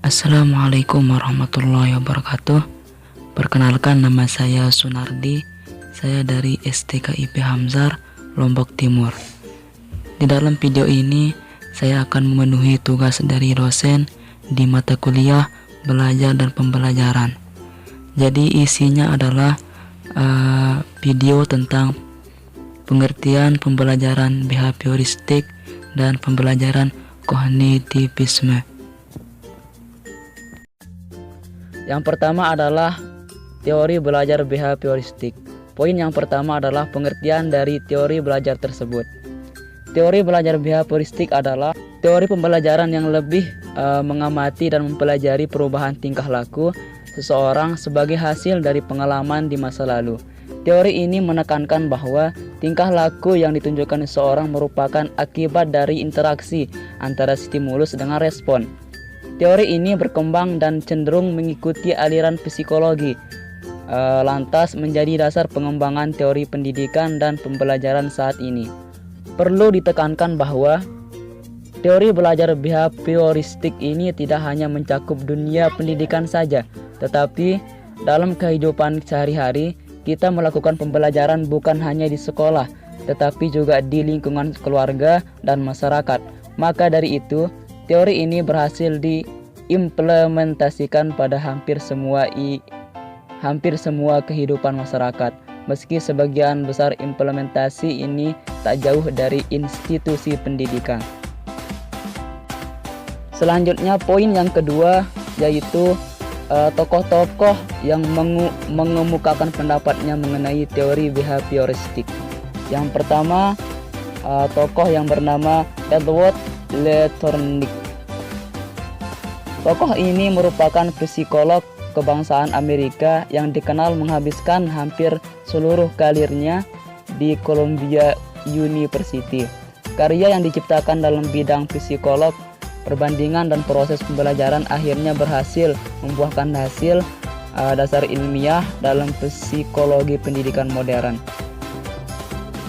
Assalamualaikum warahmatullahi wabarakatuh. Perkenalkan, nama saya Sunardi. Saya dari STKIP Hamzar, Lombok Timur. Di dalam video ini, saya akan memenuhi tugas dari dosen di mata kuliah belajar dan pembelajaran. Jadi isinya adalah video tentang pengertian pembelajaran behavioristik dan pembelajaran kognitivisme. Yang pertama adalah teori belajar behavioristik. Poin yang pertama adalah pengertian dari teori belajar tersebut. Teori belajar behavioristik adalah teori pembelajaran yang lebih mengamati dan mempelajari perubahan tingkah laku seseorang sebagai hasil dari pengalaman di masa lalu. Teori ini menekankan bahwa tingkah laku yang ditunjukkan seseorang merupakan akibat dari interaksi antara stimulus dengan respon. Teori ini berkembang dan cenderung mengikuti aliran psikologi, lantas menjadi dasar pengembangan teori pendidikan dan pembelajaran saat ini. Perlu ditekankan bahwa teori belajar behavioristik ini tidak hanya mencakup dunia pendidikan saja, tetapi dalam kehidupan sehari-hari kita melakukan pembelajaran bukan hanya di sekolah, tetapi juga di lingkungan keluarga dan masyarakat. Maka dari itu, teori ini berhasil diimplementasikan pada hampir semua kehidupan masyarakat. Meski sebagian besar implementasi ini tak jauh dari institusi pendidikan. Selanjutnya, poin yang kedua yaitu tokoh-tokoh yang mengemukakan pendapatnya mengenai teori behavioristik. Yang pertama, tokoh yang bernama Edward Letornik. Tokoh ini merupakan psikolog kebangsaan Amerika yang dikenal menghabiskan hampir seluruh karirnya di Columbia University. Karya yang diciptakan dalam bidang psikolog, perbandingan dan proses pembelajaran akhirnya berhasil membuahkan hasil dasar ilmiah dalam psikologi pendidikan modern.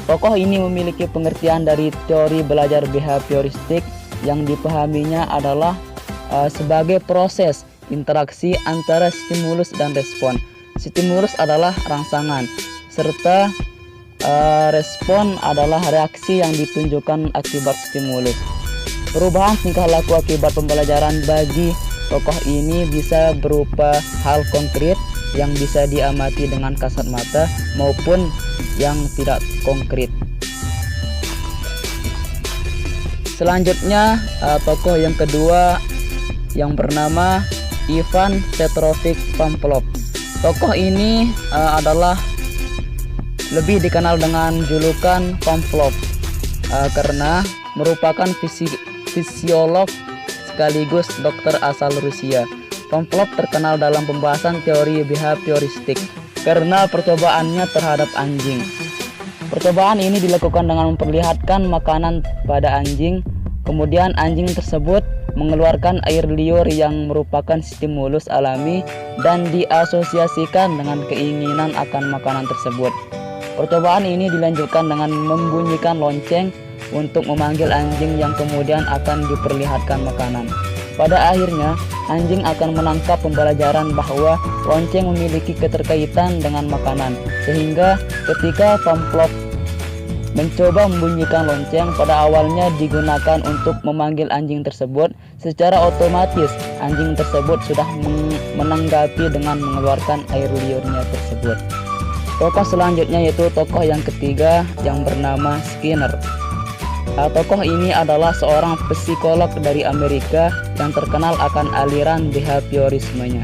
Tokoh ini memiliki pengertian dari teori belajar behavioristik yang dipahaminya adalah sebagai proses interaksi antara stimulus dan respon. Stimulus adalah rangsangan, serta respon adalah reaksi yang ditunjukkan akibat stimulus. Perubahan tingkah laku akibat pembelajaran bagi tokoh ini bisa berupa hal konkret yang bisa diamati dengan kasat mata maupun yang tidak konkret. Selanjutnya, tokoh yang kedua yang bernama Ivan Petrovich Pavlov. Tokoh ini adalah lebih dikenal dengan julukan Pavlov karena merupakan fisiolog sekaligus dokter asal Rusia. Pavlov terkenal dalam pembahasan teori behavioristik karena percobaannya terhadap anjing. Percobaan ini dilakukan dengan memperlihatkan makanan pada anjing, kemudian anjing tersebut mengeluarkan air liur yang merupakan stimulus alami dan diasosiasikan dengan keinginan akan makanan tersebut. Percobaan ini dilanjutkan dengan membunyikan lonceng untuk memanggil anjing yang kemudian akan diperlihatkan makanan. Pada akhirnya, anjing akan menangkap pembelajaran bahwa lonceng memiliki keterkaitan dengan makanan, sehingga ketika Pavlov mencoba membunyikan lonceng pada awalnya digunakan untuk memanggil anjing tersebut, secara otomatis anjing tersebut sudah menanggapi dengan mengeluarkan air liurnya tersebut. Tokoh selanjutnya yaitu tokoh yang ketiga yang bernama Skinner. Tokoh ini adalah seorang psikolog dari Amerika yang terkenal akan aliran behaviorismenya.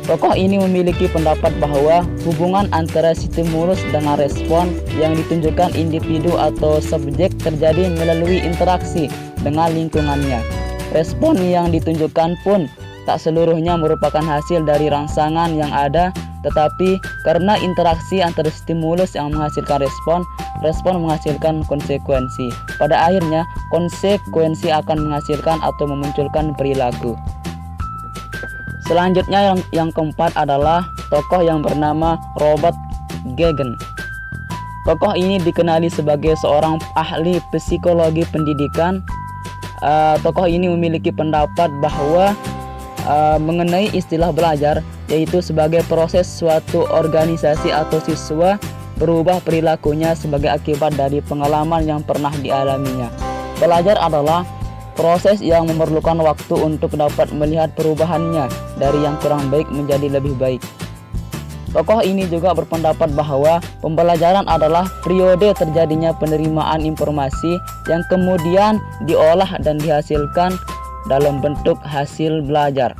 Tokoh ini memiliki pendapat bahwa hubungan antara stimulus dengan respon yang ditunjukkan individu atau subjek terjadi melalui interaksi dengan lingkungannya. Respon yang ditunjukkan pun tak seluruhnya merupakan hasil dari rangsangan yang ada, tetapi karena interaksi antara stimulus yang menghasilkan respon, respon menghasilkan konsekuensi. Pada akhirnya, konsekuensi akan menghasilkan atau memunculkan perilaku. Selanjutnya yang keempat adalah tokoh yang bernama Robert Gegen. Tokoh ini dikenali sebagai seorang ahli psikologi pendidikan. Tokoh ini memiliki pendapat bahwa mengenai istilah belajar, yaitu sebagai proses suatu organisasi atau siswa berubah perilakunya sebagai akibat dari pengalaman yang pernah dialaminya. Belajar adalah proses yang memerlukan waktu untuk dapat melihat perubahannya dari yang kurang baik menjadi lebih baik. Tokoh ini juga berpendapat bahwa pembelajaran adalah periode terjadinya penerimaan informasi yang kemudian diolah dan dihasilkan dalam bentuk hasil belajar.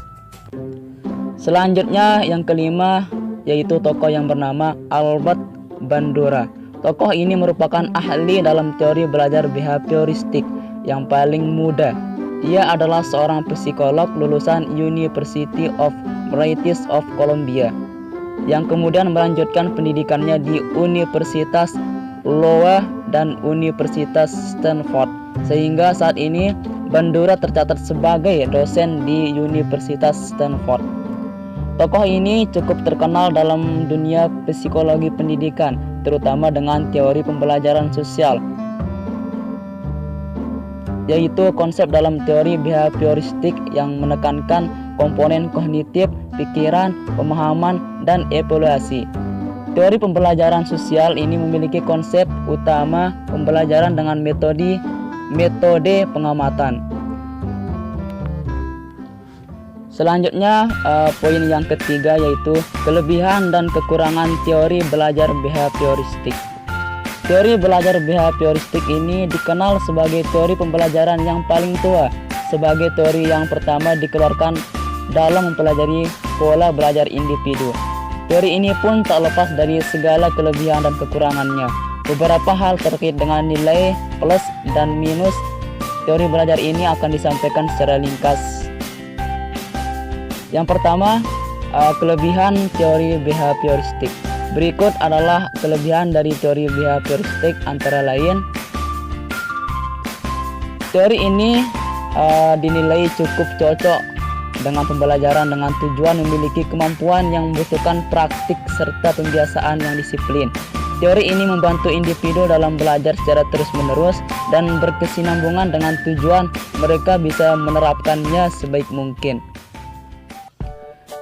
Selanjutnya yang kelima, yaitu tokoh yang bernama Albert Bandura. Tokoh ini merupakan ahli dalam teori belajar behavioristik yang paling muda. Ia adalah seorang psikolog lulusan University of British of Columbia yang kemudian melanjutkan pendidikannya di Universitas Iowa dan Universitas Stanford, sehingga saat ini Bandura tercatat sebagai dosen di Universitas Stanford. Tokoh ini cukup terkenal dalam dunia psikologi pendidikan, terutama dengan teori pembelajaran sosial, yaitu konsep dalam teori behavioristik yang menekankan komponen kognitif, pikiran, pemahaman, dan evaluasi. Teori pembelajaran sosial ini memiliki konsep utama pembelajaran dengan metode pengamatan. Selanjutnya poin yang ketiga, yaitu kelebihan dan kekurangan teori belajar behavioristik. Teori belajar behavioristik ini dikenal sebagai teori pembelajaran yang paling tua. Sebagai teori yang pertama dikeluarkan dalam mempelajari pola belajar individu. Teori ini pun tak lepas dari segala kelebihan dan kekurangannya. Beberapa hal terkait dengan nilai plus dan minus teori belajar ini akan disampaikan secara ringkas. Yang pertama, kelebihan teori behavioristik. Berikut adalah kelebihan dari teori behavioristik, antara lain, teori ini dinilai cukup cocok dengan pembelajaran dengan tujuan memiliki kemampuan yang membutuhkan praktik serta pembiasaan yang disiplin. Teori ini membantu individu dalam belajar secara terus-menerus dan berkesinambungan dengan tujuan mereka bisa menerapkannya sebaik mungkin.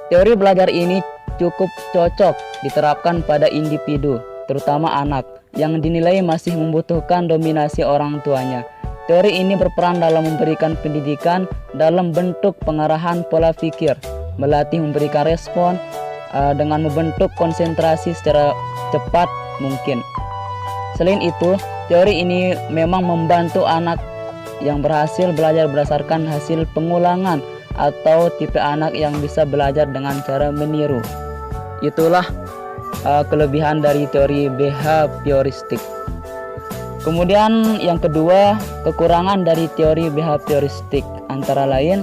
Teori belajar ini cukup cocok diterapkan pada individu, terutama anak, yang dinilai masih membutuhkan dominasi orang tuanya. Teori ini berperan dalam memberikan pendidikan dalam bentuk pengarahan pola pikir, melatih memberikan respon dengan membentuk konsentrasi secara cepat mungkin. Selain itu, teori ini memang membantu anak yang berhasil belajar berdasarkan hasil pengulangan atau tipe anak yang bisa belajar dengan cara meniru. Itulah kelebihan dari teori behavioristik. Kemudian yang kedua, kekurangan dari teori behavioristik, antara lain,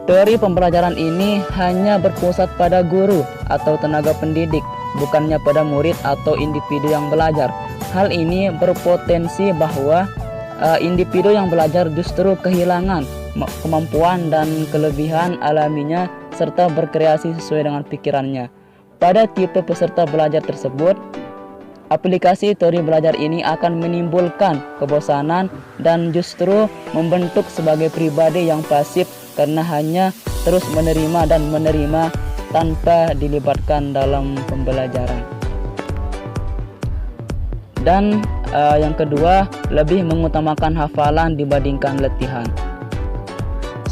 teori pembelajaran ini hanya berpusat pada guru atau tenaga pendidik, bukannya pada murid atau individu yang belajar. Hal ini berpotensi bahwa individu yang belajar justru kehilangan kemampuan dan kelebihan alaminya serta berkreasi sesuai dengan pikirannya. Pada tipe peserta belajar tersebut, aplikasi teori belajar ini akan menimbulkan kebosanan dan justru membentuk sebagai pribadi yang pasif karena hanya terus menerima dan menerima tanpa dilibatkan dalam pembelajaran. Dan yang kedua, lebih mengutamakan hafalan dibandingkan latihan.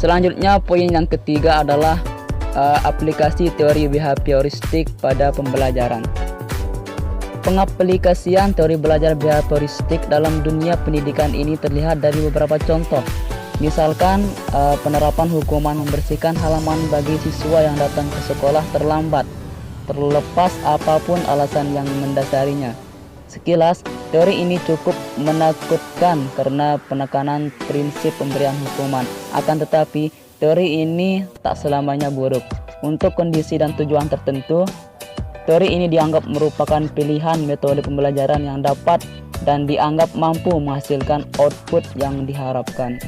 Selanjutnya, poin yang ketiga adalah aplikasi teori behavioristik pada pembelajaran. Pengaplikasian teori belajar behavioristik dalam dunia pendidikan ini terlihat dari beberapa contoh. Misalkan penerapan hukuman membersihkan halaman bagi siswa yang datang ke sekolah terlambat, terlepas apapun alasan yang mendasarinya. Sekilas, teori ini cukup menakutkan karena penekanan prinsip pemberian hukuman. Akan tetapi, teori ini tak selamanya buruk. Untuk kondisi dan tujuan tertentu, teori ini dianggap merupakan pilihan metode pembelajaran yang dapat dan dianggap mampu menghasilkan output yang diharapkan.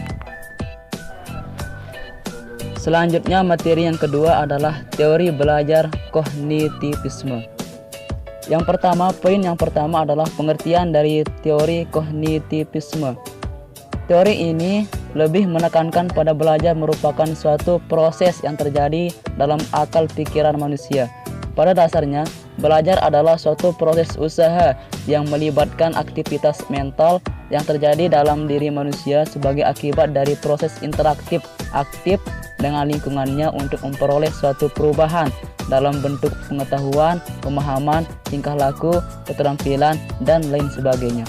Selanjutnya, materi yang kedua adalah teori belajar kognitivisme. Poin yang pertama adalah pengertian dari teori kognitivisme. Teori ini lebih menekankan pada belajar merupakan suatu proses yang terjadi dalam akal pikiran manusia. Pada dasarnya, belajar adalah suatu proses usaha yang melibatkan aktivitas mental yang terjadi dalam diri manusia sebagai akibat dari proses interaktif aktif dengan lingkungannya untuk memperoleh suatu perubahan dalam bentuk pengetahuan, pemahaman, tingkah laku, keterampilan, dan lain sebagainya.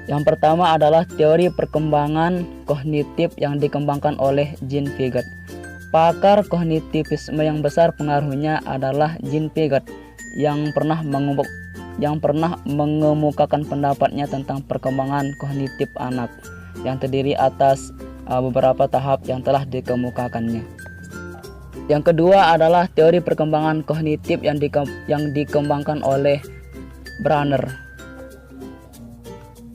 Yang pertama adalah teori perkembangan kognitif yang dikembangkan oleh Jean Piaget. Pakar kognitivisme yang besar pengaruhnya adalah Jean Piaget yang pernah mengemukakan pendapatnya tentang perkembangan kognitif anak yang terdiri atas beberapa tahap yang telah dikemukakannya. Yang kedua adalah teori perkembangan kognitif yang dikembangkan oleh Brunner.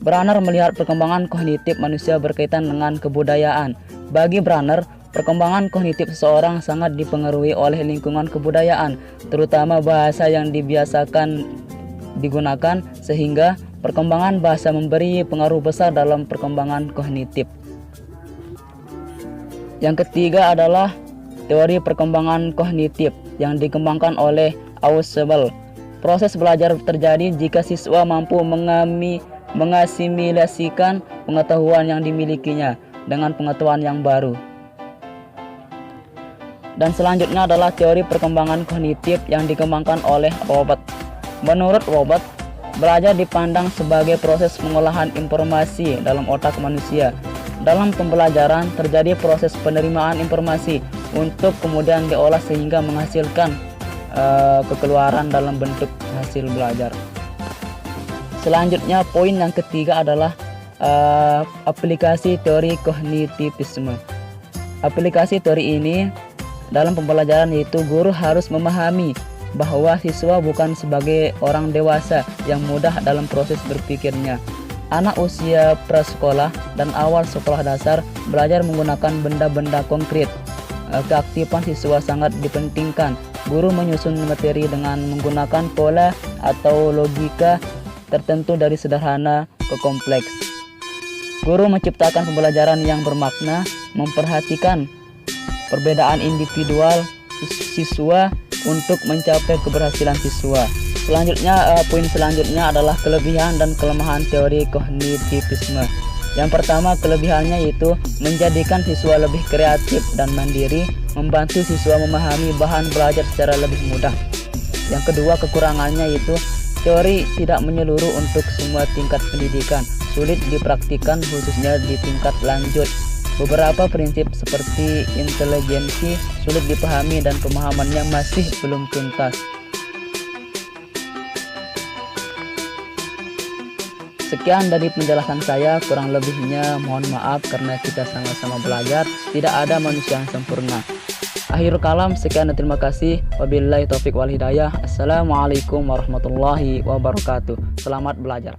Brunner melihat perkembangan kognitif manusia berkaitan dengan kebudayaan. Bagi Brunner, perkembangan kognitif seseorang sangat dipengaruhi oleh lingkungan kebudayaan, terutama bahasa yang dibiasakan digunakan, sehingga perkembangan bahasa memberi pengaruh besar dalam perkembangan kognitif. Yang ketiga adalah teori perkembangan kognitif yang dikembangkan oleh Ausubel. Proses belajar terjadi jika siswa mampu mengasimilasikan pengetahuan yang dimilikinya dengan pengetahuan yang baru. Dan selanjutnya adalah teori perkembangan kognitif yang dikembangkan oleh Robert. Menurut Robert, belajar dipandang sebagai proses pengolahan informasi dalam otak manusia. Dalam pembelajaran terjadi proses penerimaan informasi untuk kemudian diolah sehingga menghasilkan kekeluaran dalam bentuk hasil belajar. Selanjutnya, poin yang ketiga adalah aplikasi teori kognitivisme. Aplikasi teori ini dalam pembelajaran yaitu guru harus memahami bahwa siswa bukan sebagai orang dewasa yang mudah dalam proses berpikirnya. Anak usia prasekolah dan awal sekolah dasar belajar menggunakan benda-benda konkret. Keaktifan siswa sangat dipentingkan. Guru menyusun materi dengan menggunakan pola atau logika tertentu dari sederhana ke kompleks. Guru menciptakan pembelajaran yang bermakna, memperhatikan perbedaan individual siswa untuk mencapai keberhasilan siswa. Selanjutnya, poin selanjutnya adalah kelebihan dan kelemahan teori kognitivisme. Yang pertama, kelebihannya yaitu menjadikan siswa lebih kreatif dan mandiri, membantu siswa memahami bahan belajar secara lebih mudah. Yang kedua, kekurangannya yaitu teori tidak menyeluruh untuk semua tingkat pendidikan, sulit dipraktikkan khususnya di tingkat lanjut. Beberapa prinsip seperti inteligensi sulit dipahami dan pemahamannya masih belum tuntas. Sekian dari penjelasan saya, kurang lebihnya mohon maaf karena kita sama-sama belajar, tidak ada manusia yang sempurna. Akhirul kalam, sekian dan terima kasih. Wabillahi taufik wal hidayah. Assalamualaikum warahmatullahi wabarakatuh. Selamat belajar.